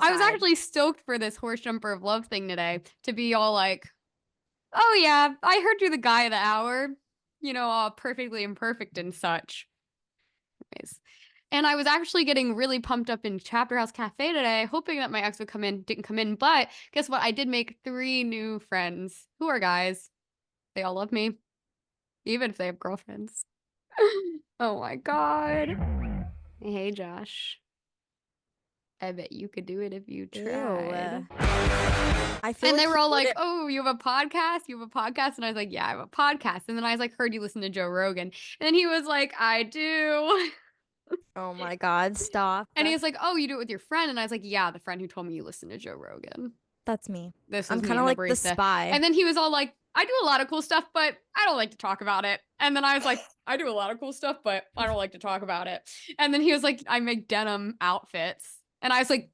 I was decide. actually stoked for this horse jumper of love thing today to be all like, oh yeah, I heard you're the guy of the hour, you know, all perfectly imperfect and such. Anyways. And I was actually getting really pumped up in Chapter House Cafe today, hoping that my ex would come in, didn't come in, but guess what? I did make 3 new friends who are guys. They all love me, even if they have girlfriends. Oh my God. Hey, Josh. I bet you could do it if you tried. Ew. I feel And like they were all like, wouldn't- oh, you have a podcast? You have a podcast? And I was like, yeah, I have a podcast. And then I was like, heard you listen to Joe Rogan. And he was like, I do. oh my God, stop. And he was like, oh, you do it with your friend? And I was like, yeah, the friend who told me you listen to Joe Rogan. That's me. This I'm was me kind of and the like the barista. spy. And then he was all like, I do a lot of cool stuff, but I don't like to talk about it. And then I was like, I do a lot of cool stuff, but I don't like to talk about it. And then he was like, I make denim outfits. And I was like,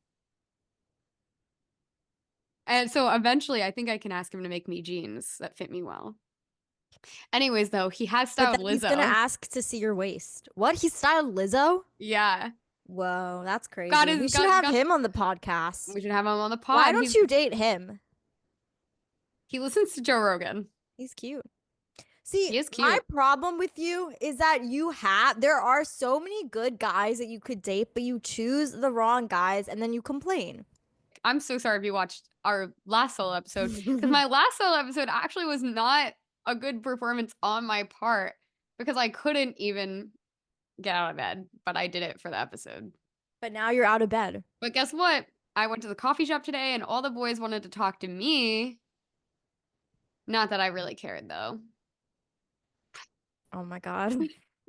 and so eventually I think I can ask him to make me jeans that fit me well. Anyways, though, he has But styled then Lizzo. he's gonna ask to see your waist. What? He styled Lizzo? Yeah. Whoa, that's crazy. We should got- have him on the podcast. We should have him on the pod. Why don't you date him? He listens to Joe Rogan. He's cute. See, He is cute. my problem with you is that there are so many good guys that you could date, but you choose the wrong guys and then you complain. I'm so sorry if you watched our last solo episode, because my last solo episode actually was not a good performance on my part because I couldn't even get out of bed, but I did it for the episode. But now you're out of bed. But guess what? I went to the coffee shop today and all the boys wanted to talk to me. Not that I really cared, though. Oh my God.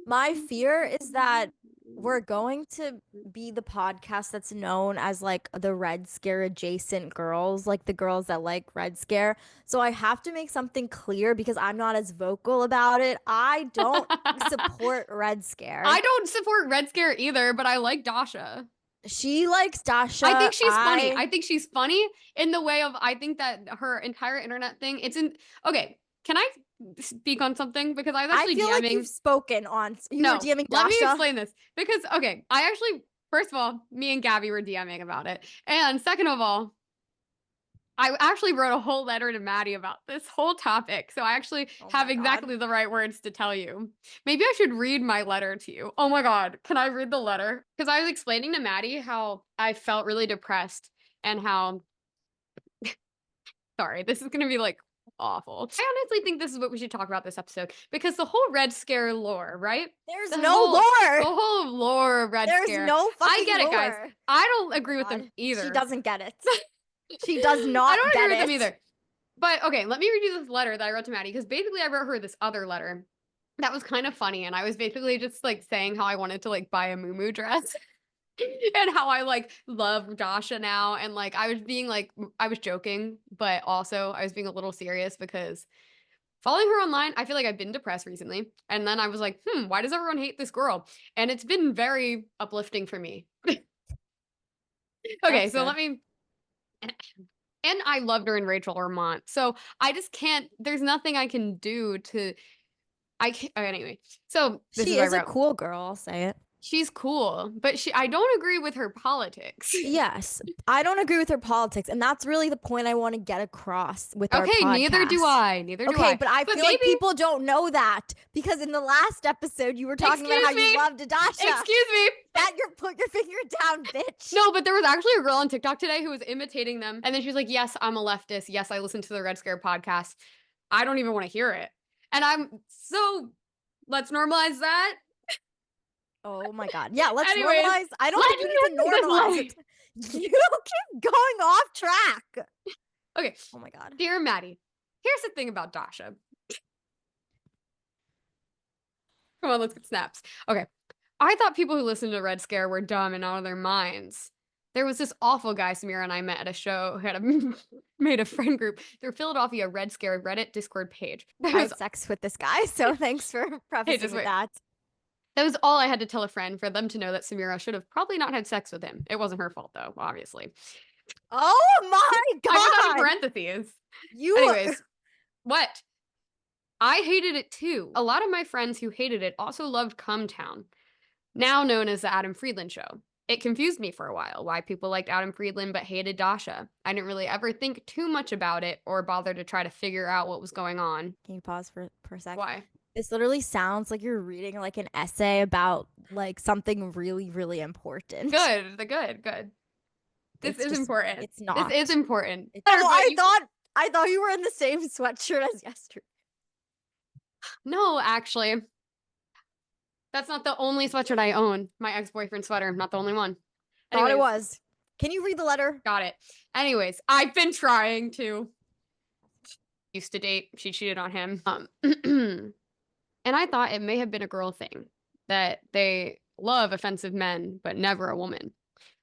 My fear is that we're going to be the podcast that's known as like the Red Scare adjacent girls, like the girls that like Red Scare. So I have to make something clear because I'm not as vocal about it. I don't support Red Scare. I don't support Red Scare either, but I like Dasha. She likes Dasha. I think she's funny. I think she's funny in the way of, I think that her entire internet thing, okay, can I speak on something? Because I was actually feel DMing. like you've spoken on, you no, were DMing Dasha. Let me explain this. Because, okay, I actually, first of all, me and Gabby were DMing about it. And second of all, I actually wrote a whole letter to Maddie about this whole topic. So I actually have exactly the right words to tell you. Maybe I should read my letter to you. Oh my God. Can I read the letter? Because I was explaining to Maddie how I felt really depressed and how, sorry, this is going to be like awful. I honestly think this is what we should talk about this episode because the whole Red Scare lore, right? There's The no whole- lore. The whole lore of Red There's Scare. no fucking I get it, guys. lore. I don't agree with them either. She doesn't get it. She does not I don't get agree with it. them either. But okay, let me read you this letter that I wrote to Maddie because basically I wrote her this other letter that was kind of funny, and I was basically just like saying how I wanted to like buy a muumuu dress. And how I like love Dasha now, and like I was being like I was joking, but also I was being a little serious because following her online, I feel like I've been depressed recently, and then I was like, why does everyone hate this girl? And it's been very uplifting for me. Okay, so let me. And I loved her in Rachel Vermont, so I just can't. There's nothing I can do to. I can't. Anyway, so this She is is a cool girl. I'll say it. She's cool, but I don't agree with her politics. Yes, I don't agree with her politics, and that's really the point I want to get across with our podcast. Okay, neither do I. Neither do I. Okay, but I feel like people don't know that because in the last episode you were talking about how you loved Dasha. Excuse me. That put your finger down, bitch. No, but there was actually a girl on TikTok today who was imitating them, and then she was like, "Yes, I'm a leftist. Yes, I listen to the Red Scare podcast. I don't even want to hear it." And let's normalize that. Oh my God. Yeah, let's Anyways, normalize. I don't think you need to normalize it. You keep going off track. Okay. Oh my God. Dear Maddie, here's the thing about Dasha. Come on, let's get snaps. Okay. I thought people who listened to Red Scare were dumb and out of their minds. There was this awful guy Samira and I met at a show who had made a friend group through Philadelphia Red Scare Reddit Discord page. I had sex with this guy, so thanks for prefacing with that. That was all I had to tell a friend for them to know that Samira should have probably not had sex with him. It wasn't her fault, though, obviously. Oh my God. I put that in parentheses. Anyways, what? I hated it too. A lot of my friends who hated it also loved Come Town, now known as the Adam Friedland Show. It confused me for a while why people liked Adam Friedland but hated Dasha. I didn't really ever think too much about it or bother to try to figure out what was going on. Can you pause for a sec? Why? This literally sounds like you're reading like an essay about like something really, really important. Good. This It's is just, important. it's This is not. important. Oh, But I thought you were in the same sweatshirt as yesterday. no, actually, that's not the only sweatshirt I own. My ex-boyfriend sweater, not the only one. Thought it Anyways, was. Can you read the letter? got it. Anyways, I've been trying to. Used to date. She cheated on him. And I thought it may have been a girl thing that they love offensive men, but never a woman.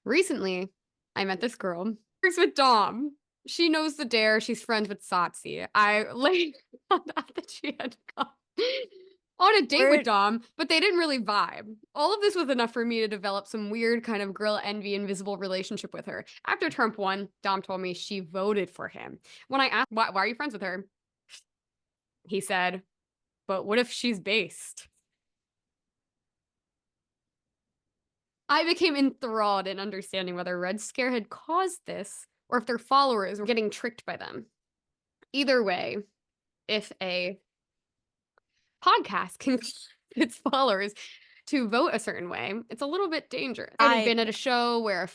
Recently, I met this girl. Works with Dom. She knows the dare. She's friends with Satsi. I later found out that she had gone on a date with Dom, but they didn't really vibe. All of this was enough for me to develop some weird kind of girl envy invisible relationship with her. After Trump won, Dom told me she voted for him. When I asked, why are you friends with her? He said, but what if she's based? I became enthralled in understanding whether Red Scare had caused this or if their followers were getting tricked by them. Either way, if a podcast can cause its followers to vote a certain way, it's a little bit dangerous. I had been at a show where a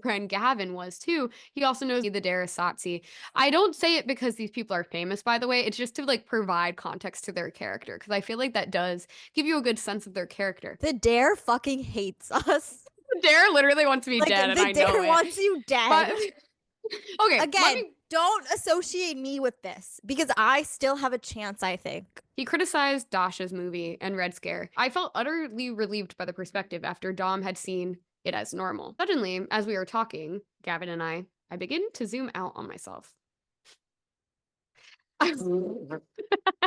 friend Gavin was too. He also knows the Dare Satsi. I don't say it because these people are famous, by the way. It's just to like provide context to their character because I feel like that does give you a good sense of their character. The Dare fucking hates us. Dare literally wants me Like, dead, and I know it. The Dare wants you dead. But, okay, again, don't associate me with this because I still have a chance, I think. He criticized Dasha's movie and Red Scare. I felt utterly relieved by the perspective after Dom had seen it as normal. Suddenly, as we were talking, Gavin and I begin to zoom out on myself.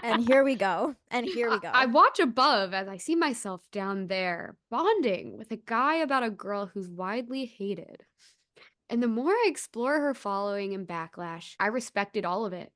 And here we go. I watch above as I see myself down there, bonding with a guy about a girl who's widely hated. And the more I explore her following and backlash, I respected all of it,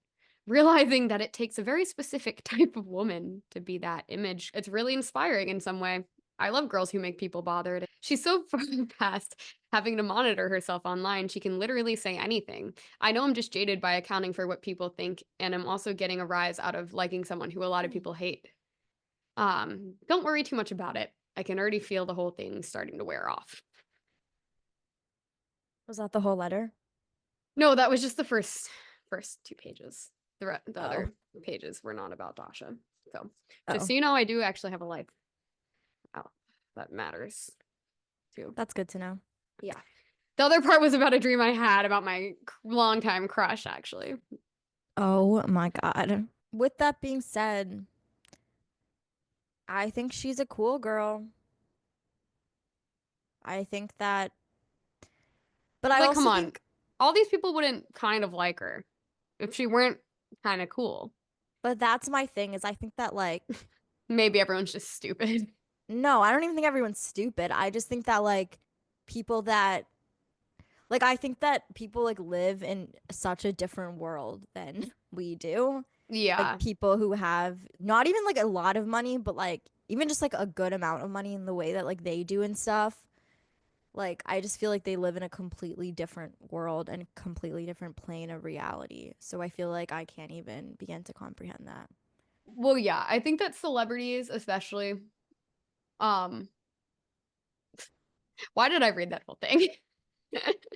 realizing that it takes a very specific type of woman to be that image. It's really inspiring in some way. I love girls who make people bothered. She's so far past having to monitor herself online. She can literally say anything. I know I'm just jaded by accounting for what people think, and I'm also getting a rise out of liking someone who a lot of people hate. Don't worry too much about it. I can already feel the whole thing starting to wear off. Was that the whole letter? No, that was just the first 2 pages. The other pages were not about Dasha. So just so you know, I do actually have a life. Oh, that matters too. That's good to know. Yeah. The other part was about a dream I had about my longtime crush, actually. Oh my God. With that being said, I think she's a cool girl. I think that, but I also come on, think all these people wouldn't kind of like her if she weren't kind of cool. But that's my thing is I think that like maybe everyone's just stupid. No, I don't even think everyone's stupid. I just think that like people that like I think that people like live in such a different world than we do. Yeah. Like people who have not even like a lot of money, but like even just like a good amount of money in the way that like they do and stuff. Like I just feel like they live in a completely different world and completely different plane of reality. So I feel like I can't even begin to comprehend that. Well, yeah, I think that celebrities especially why did I read that whole thing?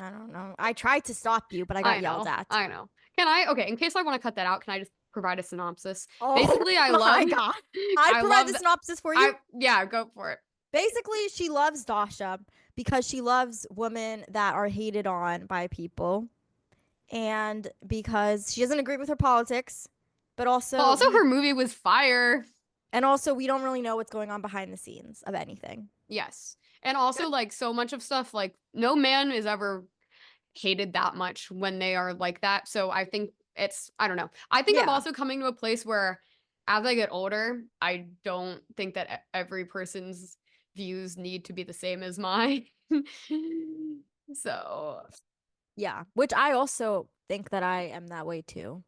I don't know. I tried to stop you, but I got yelled at. I know. Okay, in case I want to cut that out, can I just provide a synopsis? Oh, basically, I my God. I provide the synopsis for you? Yeah, go for it. Basically, she loves Dasha because she loves women that are hated on by people. And because she doesn't agree with her politics, but also her movie was fire. And also we don't really know what's going on behind the scenes of anything. Yes. And also like so much of stuff like no man is ever hated that much when they are like that. So I think I don't know. I think I'm also coming to a place where as I get older, I don't think that every person's views need to be the same as mine. So yeah, which I also think that I am that way too.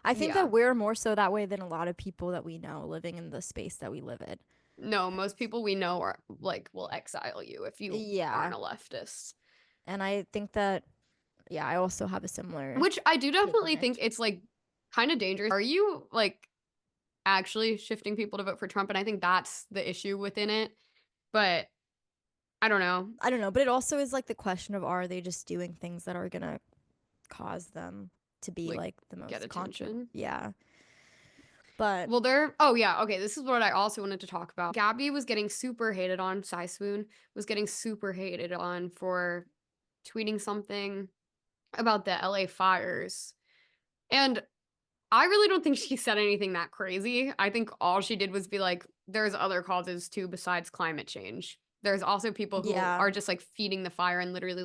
I think that we're more so that way than a lot of people that we know living in the space that we live in. No, most people we know are like will exile you if you aren't Yeah. a leftist. And I think that, yeah, I also have a similar Which I do take on definitely think it. it's like kind of dangerous. Are you like actually shifting people to vote for Trump? And I think that's the issue within it. But I don't know. I don't know, but it also is like the question of, are they just doing things that are gonna cause them to be Like like the get most attention. yeah. But Well, there. Oh yeah. Okay. This is what I also wanted to talk about. Gabby was getting super hated on. Cy Swoon was getting super hated on for tweeting something about the LA fires. And I really don't think she said anything that crazy. I think all she did was be like, there's other causes too besides climate change. There's also people who yeah, are just like feeding the fire and literally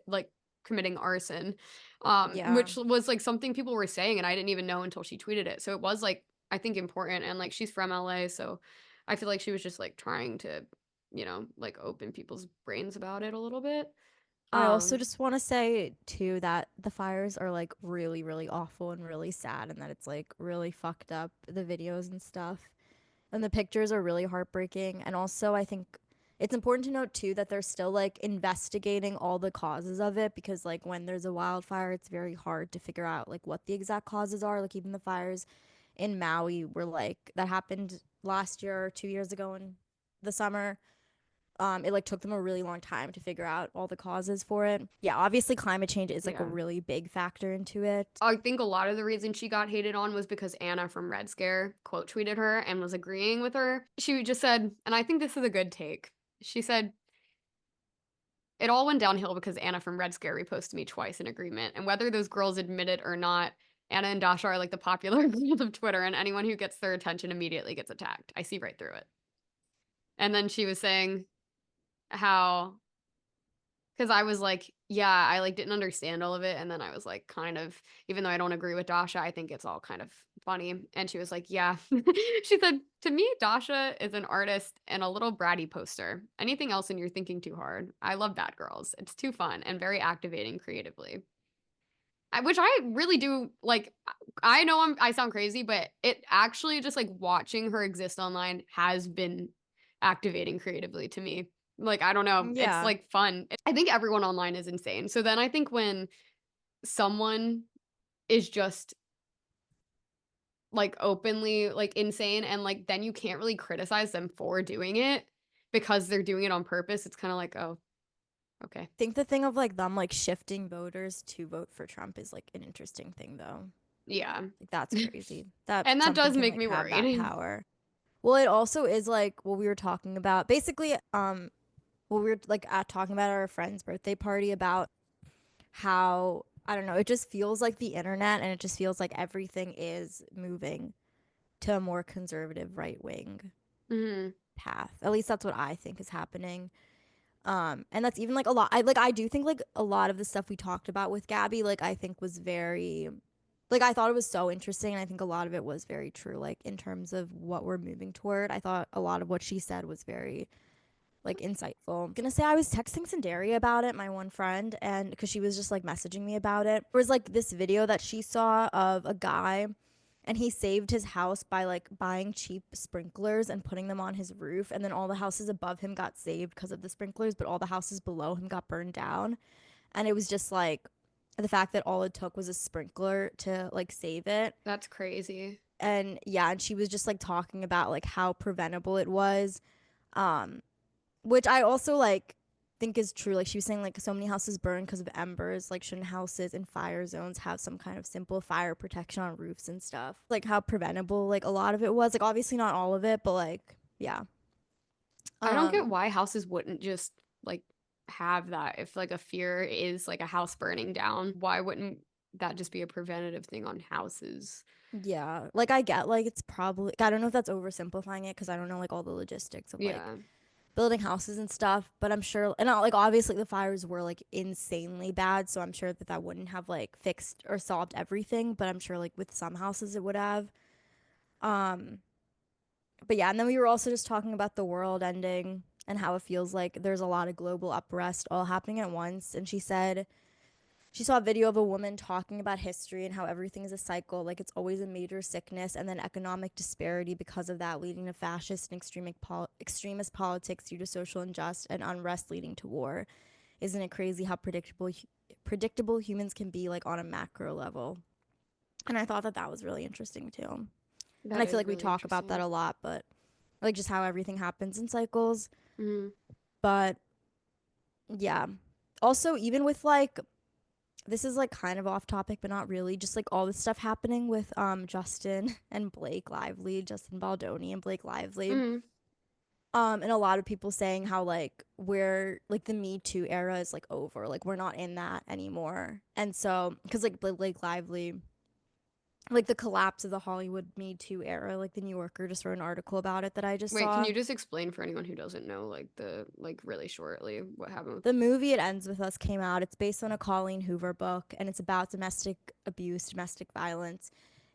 like committing arson, yeah. which was like something people were saying, and I didn't even know until she tweeted it. So it was like I think important, and like she's from LA, so I feel like she was just like trying to, like open people's brains about it a little bit. I also Um, just want to say too that the fires are like really, really awful and really sad, and that it's like really fucked up, the videos and stuff. And the pictures are really heartbreaking. And also, I think it's important to note too that they're still like investigating all the causes of it, because like when there's a wildfire, it's very hard to figure out like what the exact causes are. Like even the fires in Maui were like that happened last year or 2 years ago in the summer. It like took them a really long time to figure out all the causes for it. Yeah, obviously climate change is like a yeah. really big factor into it. I think a lot of the reason she got hated on was because Anna from Red Scare quote tweeted her and was agreeing with her. She just said, and I think this is a good take. She said, it all went downhill because Anna from Red Scare reposted me twice in agreement. And whether those girls admit it or not, Anna and Dasha are like the popular girls of Twitter, and anyone who gets their attention immediately gets attacked. I see right through it. And then she was saying how because I was like, yeah, I like didn't understand all of it, and then I was like, kind of, even though I don't agree with Dasha, I think it's all kind of funny. And she was like, yeah, she said to me, Dasha is an artist and a little bratty poster. Anything else, and you're thinking too hard. I love Bad Girls. It's too fun and very activating creatively. Which I really do like. I know I sound crazy, but it actually just like watching her exist online has been activating creatively to me. Like, I don't know, it's Yeah. like fun. I think everyone online is insane. So then I think when someone is just like openly like insane and like then you can't really criticize them for doing it because they're doing it on purpose, it's kind of like, oh, okay. Think the thing of like them like shifting voters to vote for Trump is like an interesting thing though. Yeah. Like that's crazy. That And that something does can make like me have that worried. power. Well, it also is like what we were talking about. Basically, what we were like at talking about our friend's birthday party about how I don't know, it just feels like the internet, and it just feels like everything is moving to a more conservative right wing Mhm. path. At least that's what I think is happening. And that's even like a lot. I do think like a lot of the stuff we talked about with Gabby, like I think was very like I thought it was so interesting, and I think a lot of it was very true, like in terms of what we're moving toward. I thought a lot of what she said was very like insightful. I'm gonna say I was texting Cinderia about it, my one friend, and because she was just like messaging me about it. There was like this video that she saw of a guy, and he saved his house by like buying cheap sprinklers and putting them on his roof, and then all the houses above him got saved because of the sprinklers, but all the houses below him got burned down. And it was just like the fact that all it took was a sprinkler to like save it. That's crazy. And yeah, and she was just like talking about like how preventable it was. Um, which I also like think is true. Like she was saying, like so many houses burn because of embers. Like shouldn't houses in fire zones have some kind of simple fire protection on roofs and stuff? Like how preventable like a lot of it was. Like obviously not all of it, but like yeah. I don't get Um why houses wouldn't just like have that. If like a fear is like a house burning down, why wouldn't that just be a preventative thing on houses? yeah, like I get like it's probably I don't know if that's oversimplifying it because I don't know like all the logistics of like Yeah. building houses and stuff, but I'm sure and like obviously the fires were like insanely bad, so I'm sure that that wouldn't have like fixed or solved everything, but I'm sure like with some houses it would have. Um, but yeah, and then we were also just talking about the world ending and how it feels like there's a lot of global unrest all happening at once. And she said she saw a video of a woman talking about history and how everything is a cycle, like it's always a major sickness, and then economic disparity because of that leading to fascist and extremist politics due to social injustice and unrest leading to war. Isn't it crazy how predictable humans can be, like on a macro level? And I thought that that was really interesting too. And That I feel is like we really talk about that interesting. a lot, but like just how everything happens in cycles. Mm. But yeah. Also, even with like, this is like kind of off topic, but not really. Just like all this stuff happening with Justin and Blake Lively, Justin Baldoni and Blake Lively. Mm. And a lot of people saying how like we're like the Me Too era is like over, like we're not in that anymore. And so, because like Blake Lively, like the collapse of the Hollywood Me Too era, like the New Yorker just wrote an article about it that I just Wait, can saw. you just explain for anyone who doesn't know, like the like really shortly what happened with? The movie It Ends With Us came out. It's based on a Colleen Hoover book, and it's about domestic abuse, domestic violence.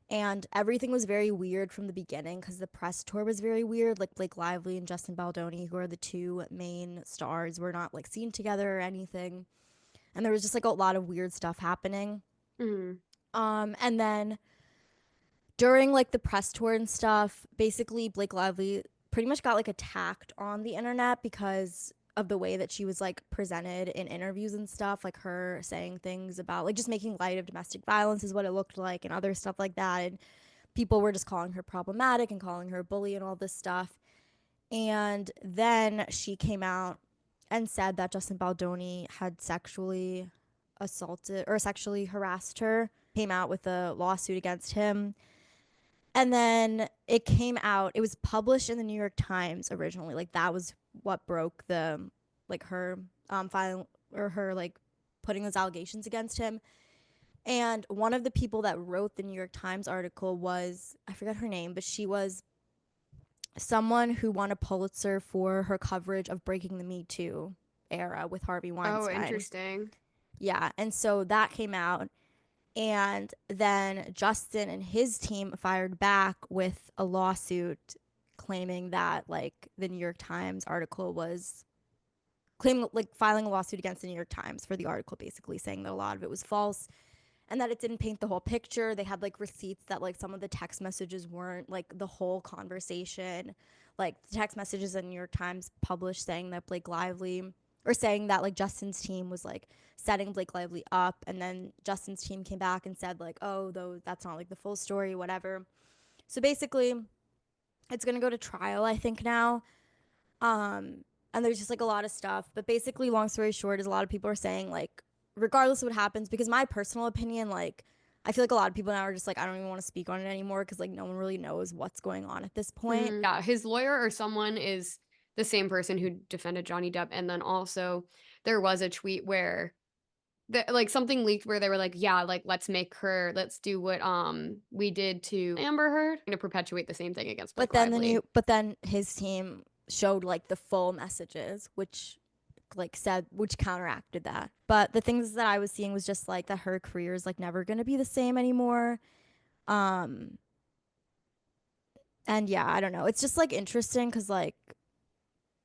And everything was very weird from the beginning because the press tour was very weird. Like Blake Lively and Justin Baldoni, who are the two main stars, were not like seen together or anything. And there was just like a lot of weird stuff happening. Mm. And then during like the press tour and stuff, basically Blake Lively pretty much got like attacked on the internet because of the way that she was like presented in interviews and stuff, like her saying things about like just making light of domestic violence is what it looked like and other stuff like that. And people were just calling her problematic and calling her a bully and all this stuff. And then she came out and said that Justin Baldoni had sexually assaulted or sexually harassed her, came out with a lawsuit against him. And then it came out, it was published in the New York Times originally. Like that was what broke the like her filing or her like putting those allegations against him. And one of the people that wrote the New York Times article was, I forget her name, but she was someone who won a Pulitzer for her coverage of breaking the Me Too era with Harvey Oh, Weinstein. interesting. Yeah. And so that came out. And then Justin and his team fired back with a lawsuit claiming that like the New York Times article was claiming like filing a lawsuit against the New York Times for the article, basically saying that a lot of it was false and that it didn't paint the whole picture. They had like receipts that like some of the text messages weren't like the whole conversation. Like the text messages in New York Times published saying that Blake Lively or saying that like Justin's team was like setting Blake Lively up, and then Justin's team came back and said like, oh, though that's not like the full story, whatever. So basically, it's gonna go to trial, I think now. Um, and there's just like a lot of stuff. But basically, long story short, is a lot of people are saying like, regardless of what happens, because my personal opinion, like, I feel like a lot of people now are just like, I don't even want to speak on it anymore because like no one really knows what's going on at this point. Yeah, his lawyer or someone is the same person who defended Johnny Depp, and then also there was a tweet where like something leaked where they were like, yeah, like let's do what we did to Amber Heard to perpetuate the same thing against Blake Lively. But then his team showed like the full messages, which like said which counteracted that. But the things that I was seeing was just like that her career is like never gonna be the same anymore. Um, and yeah, I don't know. It's just like interesting because like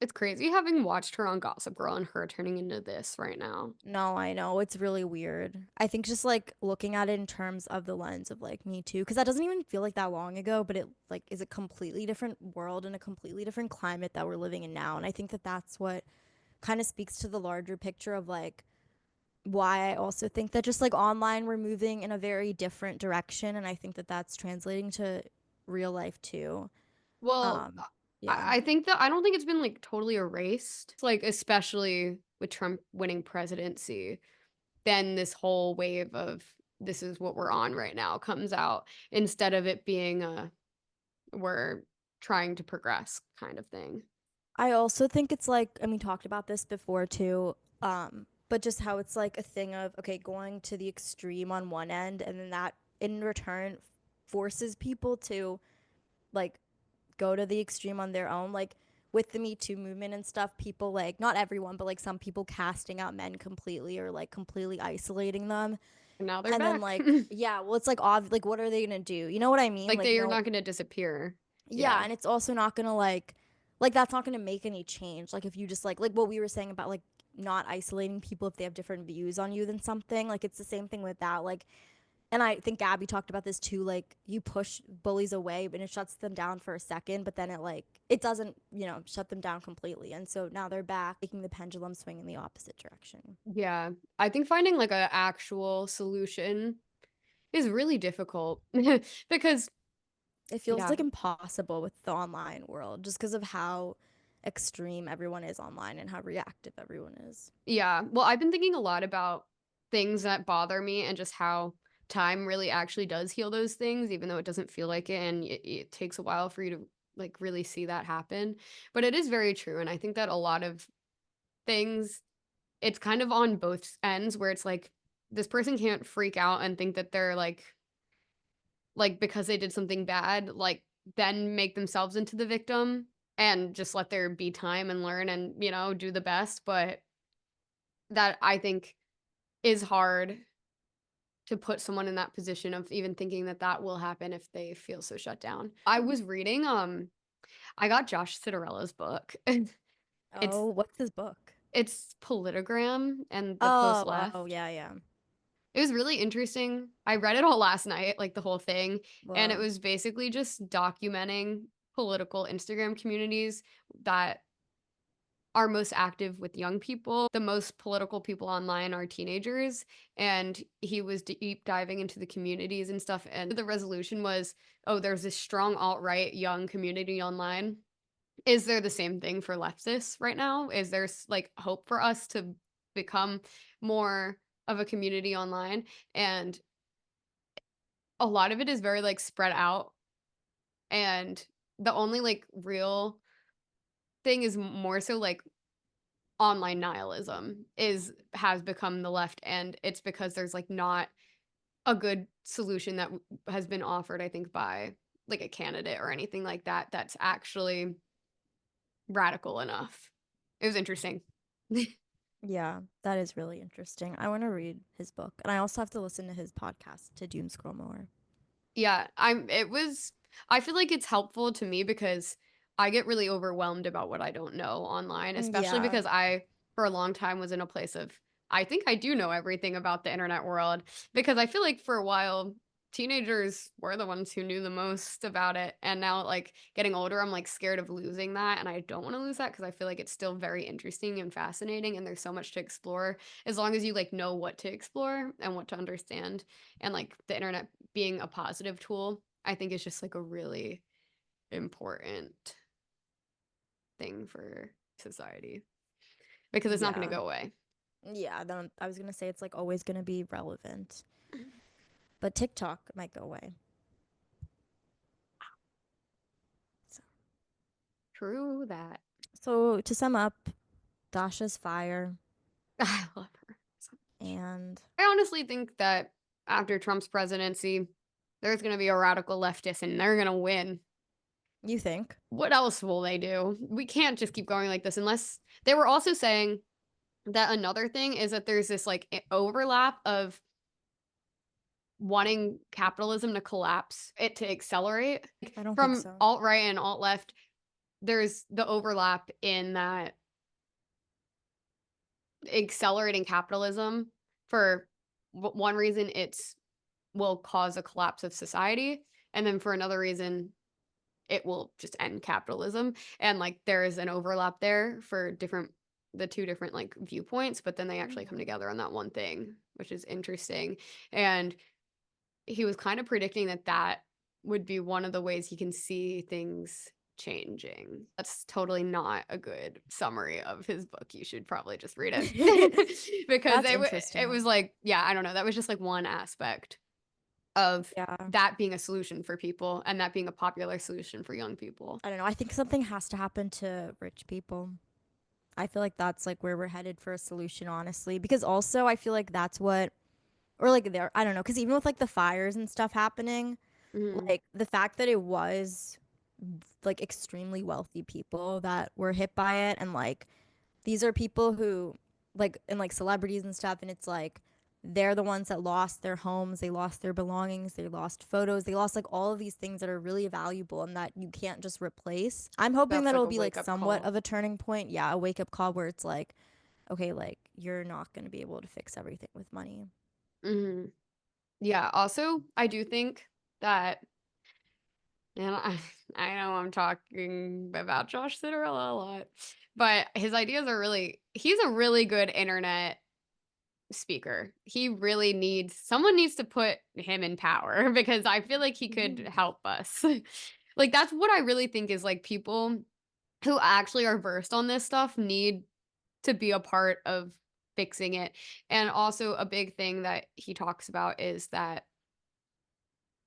It's crazy having watched her on Gossip Girl and her turning into this right now. no, I know it's really weird. I think just like looking at it in terms of the lens of like Me Too, because that doesn't even feel like that long ago, but it like is a completely different world and a completely different climate that we're living in now. And I think that that's what kind of speaks to the larger picture of like why I also think that just like online we're moving in a very different direction, and I think that that's translating to real life too. Well, Um, yeah. I think that I don't think it's been like totally erased. It's like especially with Trump winning presidency, then this whole wave of this is what we're on right now comes out instead of it being a we're trying to progress kind of thing. I also think it's like, and we talked about this before too, but just how it's like a thing of, okay, going to the extreme on one end, and then that in return forces people to like go to the extreme on their own. Like with the Me Too movement and stuff, people like, not everyone, but like some people casting out men completely or like completely isolating them. And now they're And then back. like, yeah, well, it's like, like, what are they gonna do? You know what I mean? Like Like, they are no, not going to disappear. yeah, Yeah. and it's also not gonna like that's not gonna make any change. Like if you just like what we were saying about like not isolating people if they have different views on you than something. Like it's the same thing with that. Like, and I think Gabby talked about this too. Like you push bullies away and it shuts them down for a second, but then it doesn't, shut them down completely. And so now they're back making the pendulum swing in the opposite direction. Yeah. I think finding like an actual solution is really difficult because It feels yeah. like impossible with the online world just because of how extreme everyone is online and how reactive everyone is. Yeah. Well, I've been thinking a lot about things that bother me and just how time really actually does heal those things, even though it doesn't feel like it. And it takes a while for you to like really see that happen. But it is very true. And I think that a lot of things, it's kind of on both ends where it's like this person can't freak out and think that they're like because they did something bad, like then make themselves into the victim and just let there be time and learn and, do the best. But that I think is hard to put someone in that position of even thinking that that will happen if they feel so shut down. I was reading, I got Josh Citarella's book. It's Oh, what's his book? it's Politigram and the Post Oh, Left. yeah, yeah. It was really interesting. I read it all last night, like the whole thing, and it Whoa. was basically just documenting political Instagram communities that are most active with young people. The most political people online are teenagers, and he was deep diving into the communities and stuff. And the resolution was, oh, there's this strong alt-right young community online. Is there the same thing for leftists right now? Is there like hope for us to become more of a community online? And a lot of it is very like spread out, and the only like real thing is more so like online nihilism is has become the left, and it's because there's like not a good solution that has been offered, I think, by like a candidate or anything like that that's actually radical enough. It was interesting. Yeah, that is really interesting. I want to read his book. And I also have to listen to his podcast to doom scroll more. Yeah, I feel like it's helpful to me because I get really overwhelmed about what I don't know online, especially Yeah. because I for a long time was in a place of I think I do know everything about the internet world because I feel like for a while teenagers were the ones who knew the most about it, and now like getting older I'm like scared of losing that, and I don't want to lose that because I feel like it's still very interesting and fascinating and there's so much to explore as long as you like know what to explore and what to understand, and like the internet being a positive tool, I think is just like a really important thing for society because it's not going to Yeah. go away. Yeah, then I was going to say it's like always going to be relevant. But TikTok might go away. So, True that. so to sum up, Dasha's fire I love her so much. and I honestly think that after Trump's presidency, there's going to be a radical leftist and they're going to win. you think? What else will they do? We can't just keep going like this unless they were also saying that another thing is that there's this like overlap of wanting capitalism to collapse, it to accelerate. I don't think From so. alt right and alt left, there's the overlap in that accelerating capitalism for one reason it's will cause a collapse of society, and then for another reason it will just end capitalism, and like there is an overlap there for the two different like viewpoints, but then they actually come Mhm. together on that one thing, which is interesting. And he was kind of predicting that that would be one of the ways he can see things changing. That's totally not a good summary of his book. You should probably just read it because That's it interesting. was like, yeah, I don't know. That was just like one aspect of Yeah. that being a solution for people and that being a popular solution for young people. I don't know. I think something has to happen to rich people. I feel like that's like where we're headed for a solution, honestly. Because also, I feel like that's what, or like there, I don't know. Because even with like the fires and stuff happening, Mhm. like the fact that it was like extremely wealthy people that were hit by it, and like these are people who like and like celebrities and stuff, and it's like they're the ones that lost their homes, they lost their belongings, they lost photos, they lost like all of these things that are really valuable and that you can't just replace. I'm hoping That's that like it'll a be like wake up somewhat call. of a turning point. Yeah, a wake up call where it's like, okay, like you're not going to be able to fix everything with money. Hmm. Yeah. Also, I do think that, and I know I'm talking about Josh Citarella a lot, but his ideas are really, he's a really good internet speaker. He really needs, someone needs to put him in power because I feel like he could help us. Like, that's what I really think is like people who actually are versed on this stuff need to be a part of fixing it. And also, a big thing that he talks about is that,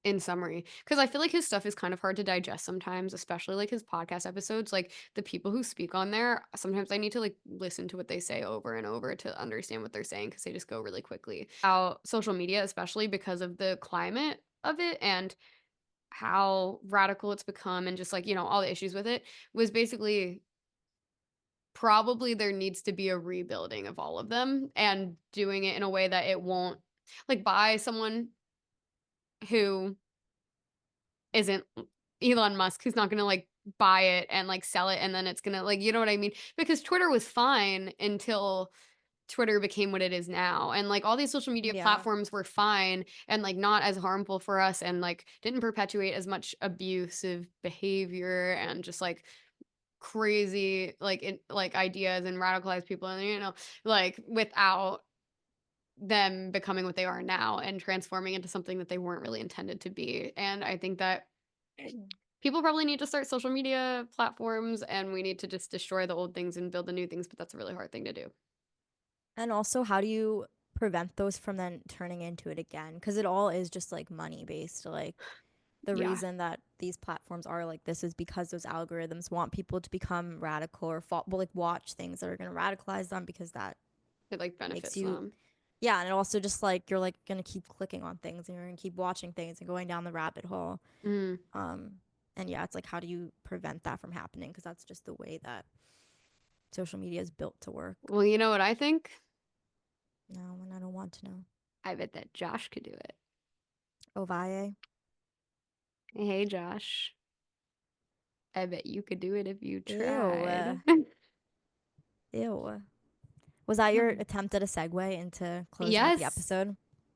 in summary, because I feel like his stuff is kind of hard to digest sometimes, especially like his podcast episodes. Like the people who speak on there, sometimes I need to like listen to what they say over and over to understand what they're saying because they just go really quickly. How social media, especially because of the climate of it and how radical it's become and just like, all the issues with it, was basically probably there needs to be a rebuilding of all of them and doing it in a way that it won't, like, by someone who isn't Elon Musk, who's not gonna like buy it and like sell it and then it's gonna, like, you know what I mean? Because Twitter was fine until Twitter became what it is now. And like all these social media Yeah. platforms were fine and like not as harmful for us and like didn't perpetuate as much abusive behavior and just like crazy like ideas and radicalized people, and like without them becoming what they are now and transforming into something that they weren't really intended to be. And I think that people probably need to start social media platforms and we need to just destroy the old things and build the new things, but that's a really hard thing to do. And also, how do you prevent those from then turning into it again? Because it all is just like money based. Like the Yeah, reason that these platforms are like this is because those algorithms want people to become radical or like watch things that are going to radicalize them because that it like makes benefits you, them. yeah. And it also just like you're like going to keep clicking on things and you're going to keep watching things and going down the rabbit hole. Mm. Um, and yeah, it's like, how do you prevent that from happening? Because that's just the way that social media is built to work. Well, you know what I think? No, and I don't want to know. I bet that Josh could do it. Ovalle. Hey, Josh. I bet you could do it if you Ew. tried. Ew. Was that your attempt at a segue into closing out the Yes. episode?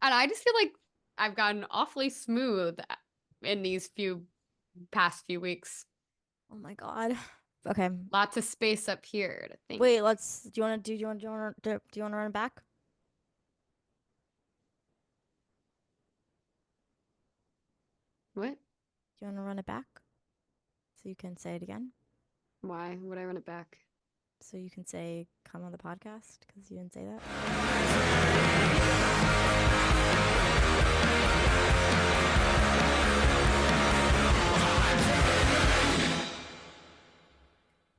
And I just feel like I've gotten awfully smooth in these past few weeks. Oh my god. Okay. Lots of space up here to think. Wait, let's do you want to do you want do you want to do you want to run it back? What? Do you want to run it back so you can say it again? Why would I run it back? So you can say come on the podcast because you didn't say that.